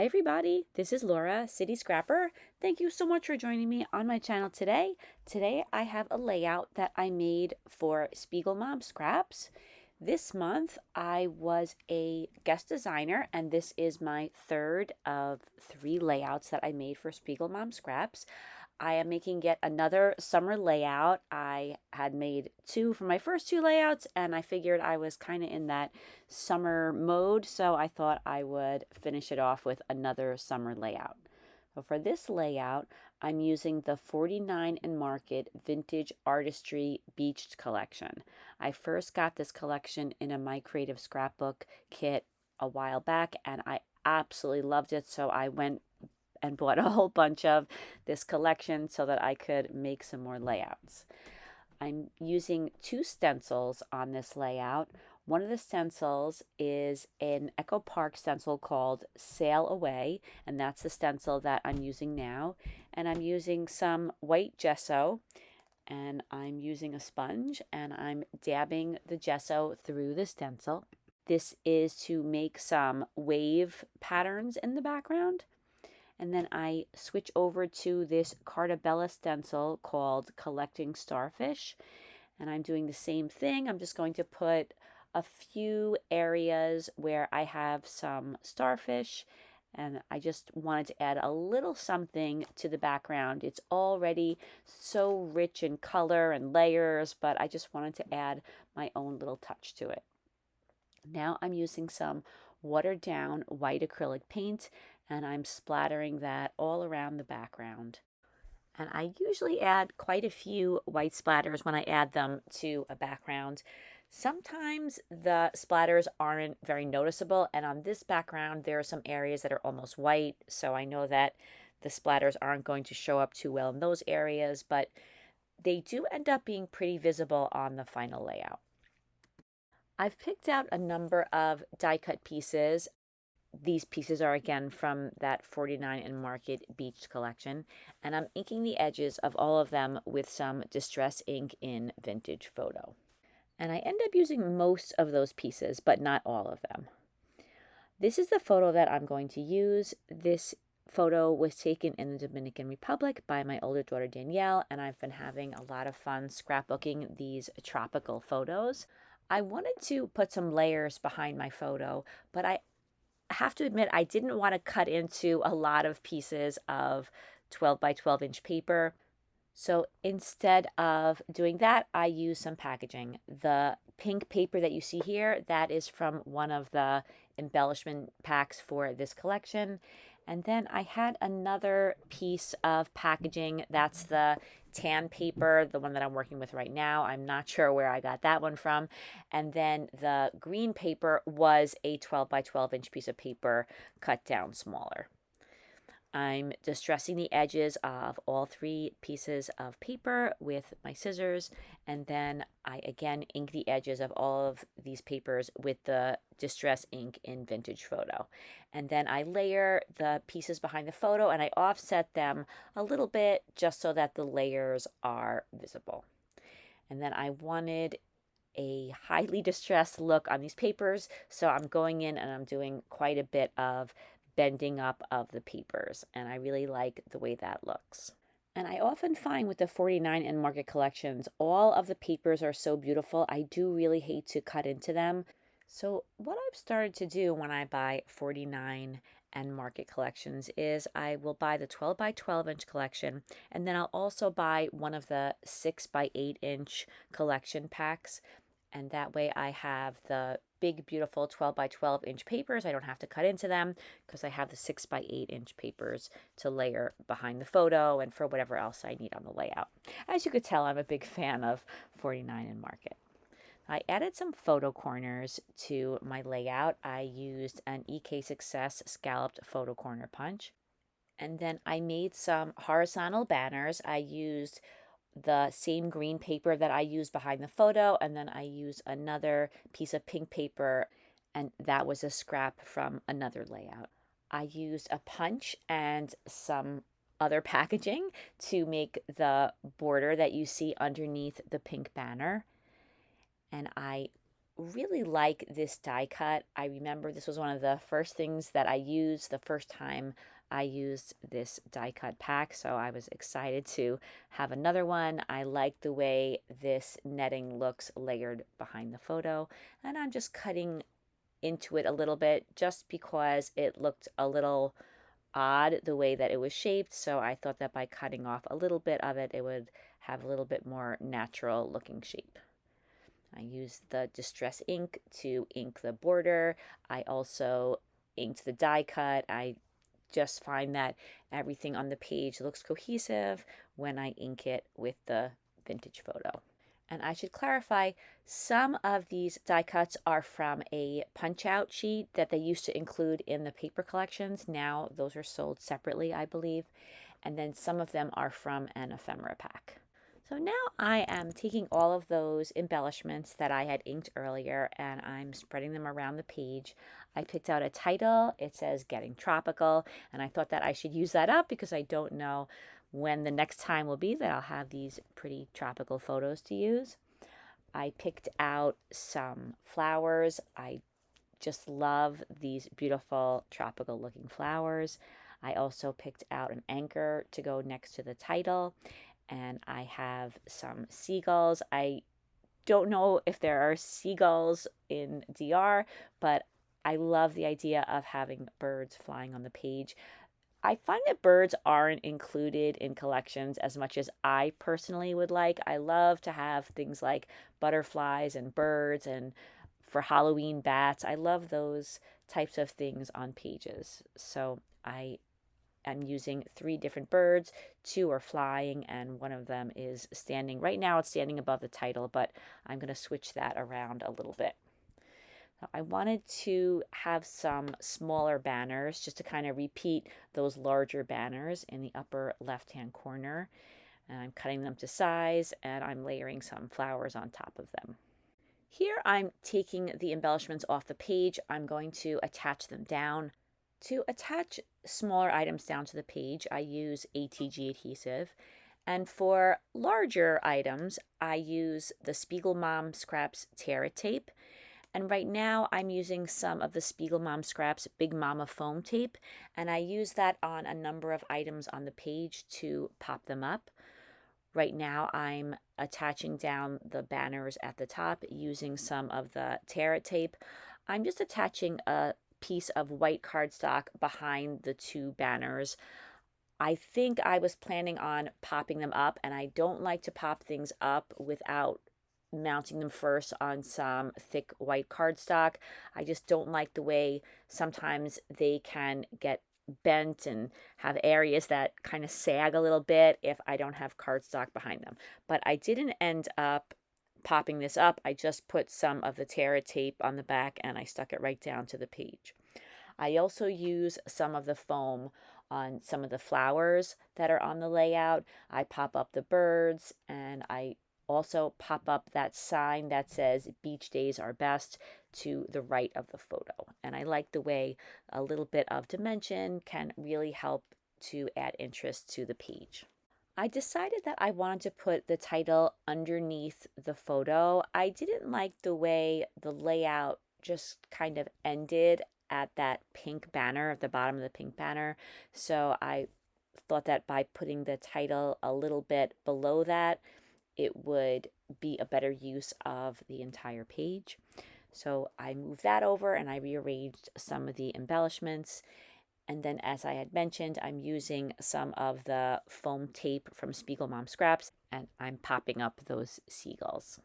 everybody, this is Laura, City Scrapper. Thank you so much for joining me on my channel today. Today I have a layout that I made for Spiegelmom Scraps. This month I was a guest designer and this is my third of 3 layouts that I made for Spiegelmom Scraps. I am making yet another summer layout. I had made 2 for my first 2 layouts and I figured I was kind of in that summer mode, so I thought I would finish it off with another summer layout. So for this layout, I'm using the 49 and Market Vintage Artistry Beached collection. I first got this collection in a My Creative Scrapbook kit a while back and I absolutely loved it, so I went and bought a whole bunch of this collection so that I could make some more layouts. I'm using 2 stencils on this layout. One of the stencils is an Echo Park stencil called Sail Away, and that's the stencil that I'm using now. And I'm using some white gesso, and I'm using a sponge, and I'm dabbing the gesso through the stencil. This is to make some wave patterns in the background. And then I switch over to this Carta stencil called Collecting Starfish. And I'm doing the same thing. I'm just going to put a few areas where I have some starfish. And I just wanted to add a little something to the background. It's already so rich in color and layers, but I just wanted to add my own little touch to it. Now I'm using some watered down white acrylic paint and I'm splattering that all around the background. And I usually add quite a few white splatters when I add them to a background. Sometimes the splatters aren't very noticeable, and on this background there are some areas that are almost white, so I know that the splatters aren't going to show up too well in those areas, but they do end up being pretty visible on the final layout. I've picked out a number of die cut pieces. These pieces are again from that 49 and Market Beached collection, and I'm inking the edges of all of them with some Distress ink in Vintage Photo. And I end up using most of those pieces, but not all of them. This is the photo that I'm going to use. This photo was taken in the Dominican Republic by my older daughter Danielle, and I've been having a lot of fun scrapbooking these tropical photos. I wanted to put some layers behind my photo, but I have to admit I didn't want to cut into a lot of pieces of 12 by 12 inch paper. So instead of doing that, I used some packaging. The pink paper that you see here, that is from one of the embellishment packs for this collection. And then I had another piece of packaging. That's the tan paper, the one that I'm working with right now. I'm not sure where I got that one from. And then the green paper was a 12 by 12 inch piece of paper cut down smaller. I'm distressing the edges of all 3 pieces of paper with my scissors, and then I again ink the edges of all of these papers with the Distress ink in Vintage Photo. And then I layer the pieces behind the photo and I offset them a little bit just so that the layers are visible. And then I wanted a highly distressed look on these papers, so I'm going in and I'm doing quite a bit of bending up of the papers, and I really like the way that looks. And I often find with the 49 and Market collections, all of the papers are so beautiful, I do really hate to cut into them. So what I've started to do when I buy 49 and Market collections is I will buy the 12 by 12 inch collection, and then I'll also buy one of the 6 by 8 inch collection packs. And that way I have the big, beautiful 12 by 12 inch papers. I don't have to cut into them because I have the 6 by 8 inch papers to layer behind the photo and for whatever else I need on the layout. As you could tell, I'm a big fan of 49 and Market. I added some photo corners to my layout. I used an EK Success scalloped photo corner punch. And then I made some horizontal banners. I used the same green paper that I used behind the photo, and then I used another piece of pink paper, and that was a scrap from another layout. I used a punch and some other packaging to make the border that you see underneath the pink banner, and I really like this die cut. I remember this was one of the first things that I used the first time I used this die cut pack, so I was excited to have another one. I like the way this netting looks layered behind the photo, and I'm just cutting into it a little bit just because it looked a little odd the way that it was shaped, so I thought that by cutting off a little bit of it, it would have a little bit more natural looking shape. I used the Distress ink to ink the border. I also inked the die cut. I just find that everything on the page looks cohesive when I ink it with the vintage photo. And I should clarify, some of these die cuts are from a punch-out sheet that they used to include in the paper collections. Now those are sold separately, I believe. And then some of them are from an ephemera pack. So now I am taking all of those embellishments that I had inked earlier and I'm spreading them around the page. I picked out a title. It says Getting Tropical, and I thought that I should use that up because I don't know when the next time will be that I'll have these pretty tropical photos to use. I picked out some flowers. I just love these beautiful tropical looking flowers. I also picked out an anchor to go next to the title, and I have some seagulls. I don't know if there are seagulls in DR, but I love the idea of having birds flying on the page. I find that birds aren't included in collections as much as I personally would like. I love to have things like butterflies and birds, and for Halloween, bats. I love those types of things on pages. So I'm using 3 different birds. 2 are flying and one of them is standing. Right now it's standing above the title, but I'm going to switch that around a little bit. I wanted to have some smaller banners just to kind of repeat those larger banners in the upper left-hand corner. And I'm cutting them to size and I'm layering some flowers on top of them. Here I'm taking the embellishments off the page. I'm going to attach them down. To attach smaller items down to the page, I use ATG adhesive. And for larger items, I use the Spiegelmom Scraps Tear tape. And right now I'm using some of the Spiegelmom Scraps Big Mama foam tape, and I use that on a number of items on the page to pop them up. Right now I'm attaching down the banners at the top using some of the Tear tape. I'm just attaching a piece of white cardstock behind the 2 banners. I think I was planning on popping them up, and I don't like to pop things up without mounting them first on some thick white cardstock. I just don't like the way sometimes they can get bent and have areas that kind of sag a little bit if I don't have cardstock behind them. But I didn't end up popping this up. I just put some of the Tear tape on the back and I stuck it right down to the page. I also use some of the foam on some of the flowers that are on the layout. I pop up the birds, and I also pop up that sign that says beach days are best to the right of the photo. And I like the way a little bit of dimension can really help to add interest to the page. I decided that I wanted to put the title underneath the photo. I didn't like the way the layout just kind of ended at that pink banner at the bottom of the pink banner. So I thought that by putting the title a little bit below that, it would be a better use of the entire page. So I moved that over and I rearranged some of the embellishments. And then, as I had mentioned, I'm using some of the foam tape from Spiegelmom Scraps, and I'm popping up those seagulls.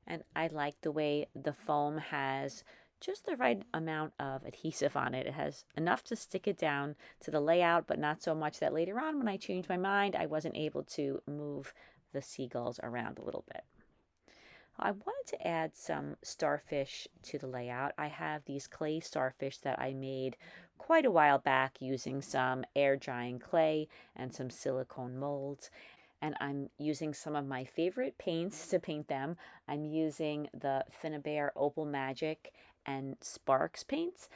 And I like the way the foam has just the right amount of adhesive on it. It has enough to stick it down to the layout, but not so much that later on when I changed my mind, I wasn't able to move the seagulls around a little bit. I wanted to add some starfish to the layout. I have these clay starfish that I made quite a while back using some air drying clay and some silicone molds. And I'm using some of my favorite paints to paint them. I'm using the Finnabair Opal Magic and Sparks paints.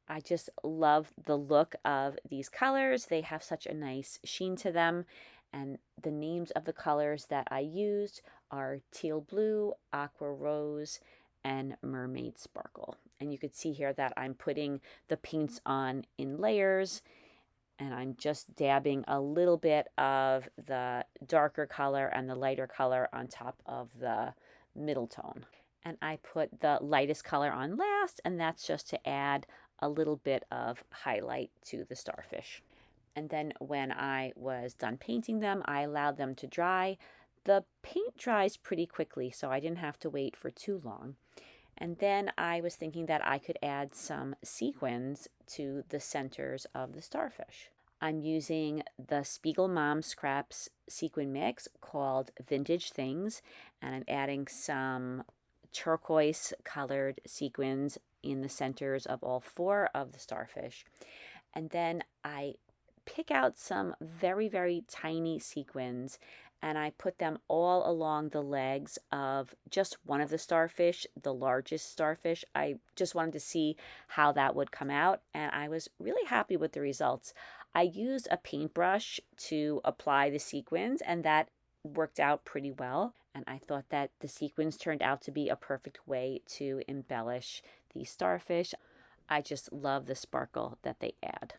I just love the look of these colors. They have such a nice sheen to them. And the names of the colors that I used are teal blue, aqua rose, and Mermaid sparkle. And you could see here that I'm putting the paints on in layers, and I'm just dabbing a little bit of the darker color and the lighter color on top of the middle tone. And I put the lightest color on last, and that's just to add a little bit of highlight to the starfish. And then when I was done painting them, I allowed them to dry. The paint dries pretty quickly, so I didn't have to wait for too long. And then I was thinking that I could add some sequins to the centers of the starfish. I'm using the Spiegelmom Scraps sequin mix called Vintage Things, and I'm adding some turquoise colored sequins in the centers of all 4 of the starfish. And then I pick out some very, very tiny sequins, and I put them all along the legs of just one of the starfish, the largest starfish. I just wanted to see how that would come out, and I was really happy with the results. I used a paintbrush to apply the sequins, and that worked out pretty well. And I thought that the sequins turned out to be a perfect way to embellish these starfish. I just love the sparkle that they add.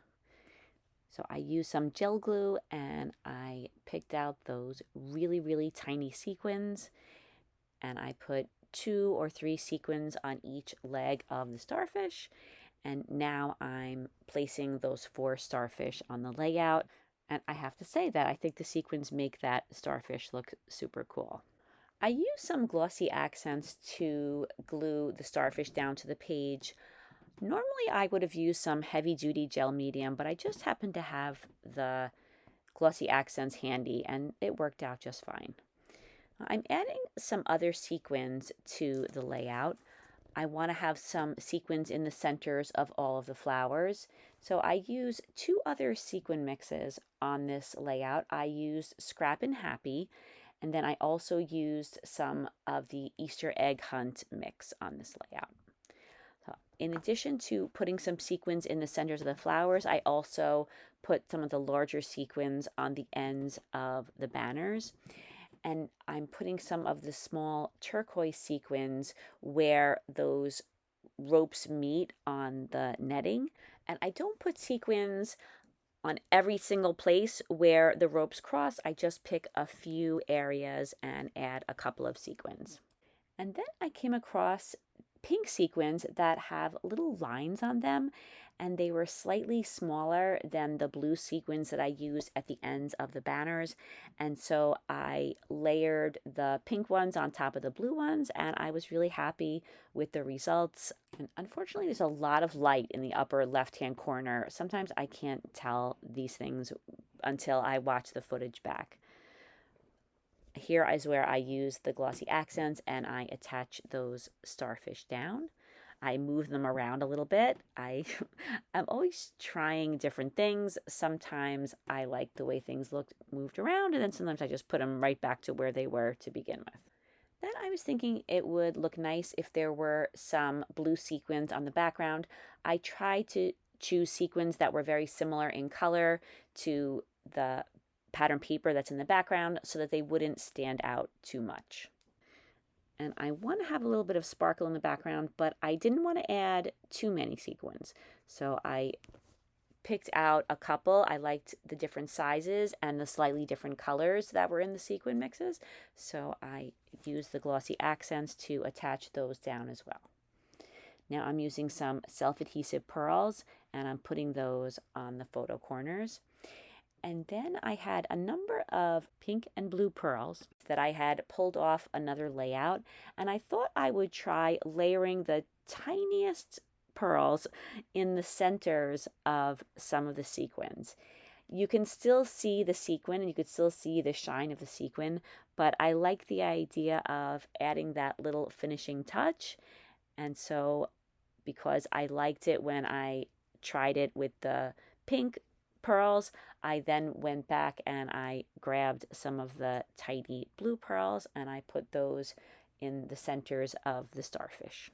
So I used some gel glue, and I picked out those really, really tiny sequins, and I put 2 or 3 sequins on each leg of the starfish. And now I'm placing those 4 starfish on the layout. And I have to say that I think the sequins make that starfish look super cool. I used some Glossy Accents to glue the starfish down to the page. Normally I would have used some heavy-duty gel medium, but I just happened to have the Glossy Accents handy, and it worked out just fine. I'm adding some other sequins to the layout. I want to have some sequins in the centers of all of the flowers, so I use 2 other sequin mixes on this layout. I used Scrappin Happy, and then I also used some of the Easter egg hunt mix on this layout. In addition to putting some sequins in the centers of the flowers, I also put some of the larger sequins on the ends of the banners. And I'm putting some of the small turquoise sequins where those ropes meet on the netting. And I don't put sequins on every single place where the ropes cross. I just pick a few areas and add a couple of sequins. And then I came across pink sequins that have little lines on them, and they were slightly smaller than the blue sequins that I used at the ends of the banners. And so I layered the pink ones on top of the blue ones, and I was really happy with the results. And unfortunately, there's a lot of light in the upper left-hand corner. Sometimes I can't tell these things until I watch the footage back. Here is where I use the Glossy Accents, and I attach those starfish down. I move them around a little bit. I'm always trying different things. Sometimes I like the way things looked moved around, and then sometimes I just put them right back to where they were to begin with. Then I was thinking it would look nice if there were some blue sequins on the background. I tried to choose sequins that were very similar in color to the pattern paper that's in the background so that they wouldn't stand out too much. And I want to have a little bit of sparkle in the background, but I didn't want to add too many sequins. So I picked out a couple. I liked the different sizes and the slightly different colors that were in the sequin mixes. So I used the Glossy Accents to attach those down as well. Now I'm using some self-adhesive pearls, and I'm putting those on the photo corners. And then I had a number of pink and blue pearls that I had pulled off another layout, and I thought I would try layering the tiniest pearls in the centers of some of the sequins. You can still see the sequin, and you could still see the shine of the sequin, but I like the idea of adding that little finishing touch. And so because I liked it when I tried it with the pink pearls, I then went back and I grabbed some of the tidy blue pearls, and I put those in the centers of the starfish.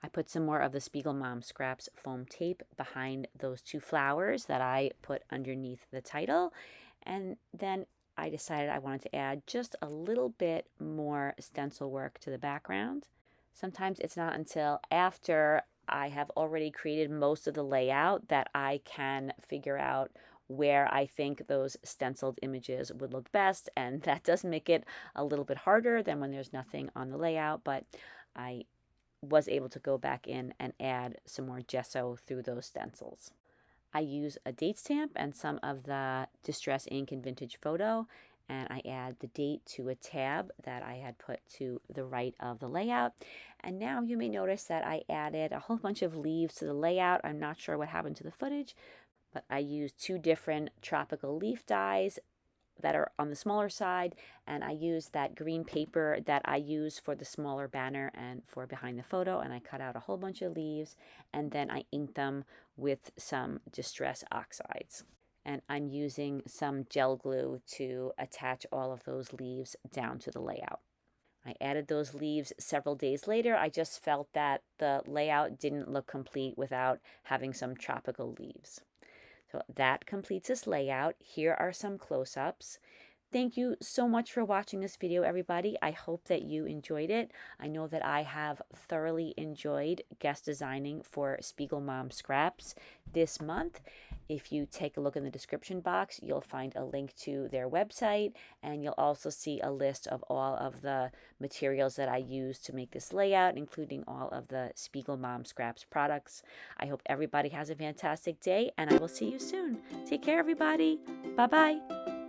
I put some more of the Spiegelmom Scraps foam tape behind those 2 flowers that I put underneath the title, and then I decided I wanted to add just a little bit more stencil work to the background. Sometimes it's not until after I have already created most of the layout that I can figure out where I think those stenciled images would look best, and that does make it a little bit harder than when there's nothing on the layout, but I was able to go back in and add some more gesso through those stencils. I use a date stamp and some of the Distress ink and Vintage Photo, and I add the date to a tab that I had put to the right of the layout. And now you may notice that I added a whole bunch of leaves to the layout. I'm not sure what happened to the footage, but I used 2 different tropical leaf dies that are on the smaller side, and I used that green paper that I use for the smaller banner and for behind the photo, and I cut out a whole bunch of leaves, and then I inked them with some Distress Oxides. And I'm using some gel glue to attach all of those leaves down to the layout. I added those leaves several days later. I just felt that the layout didn't look complete without having some tropical leaves. So that completes this layout. Here are some close-ups. Thank you so much for watching this video, everybody. I hope that you enjoyed it. I know that I have thoroughly enjoyed guest designing for Spiegelmom Scraps this month. If you take a look in the description box, you'll find a link to their website, and you'll also see a list of all of the materials that I used to make this layout, including all of the Spiegelmom Scraps products. I hope everybody has a fantastic day, and I will see you soon. Take care, everybody. Bye-bye.